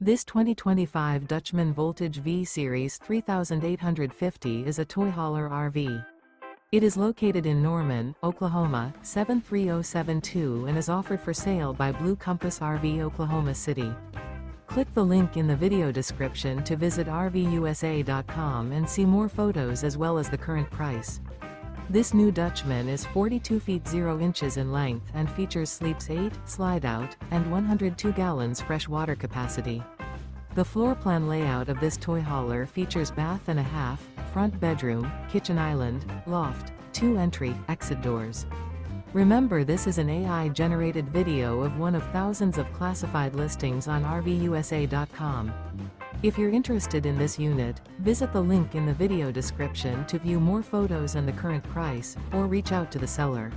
This 2025 Dutchmen Voltage V-Series 3850 is a toy hauler RV. It is located in Norman, Oklahoma, 73072 and is offered for sale by Blue Compass RV Oklahoma City. Click the link in the video description to visit RVUSA.com and see more photos as well as the current price. This new Dutchman is 42 feet 0 inches in length and features sleeps 8, slide-out, and 102 gallons fresh water capacity. The floor plan layout of this toy hauler features bath and a half, front bedroom, kitchen island, loft, 2 entry, exit doors. Remember, this is an AI-generated video of one of thousands of classified listings on RVUSA.com. If you're interested in this unit, visit the link in the video description to view more photos and the current price, or reach out to the seller.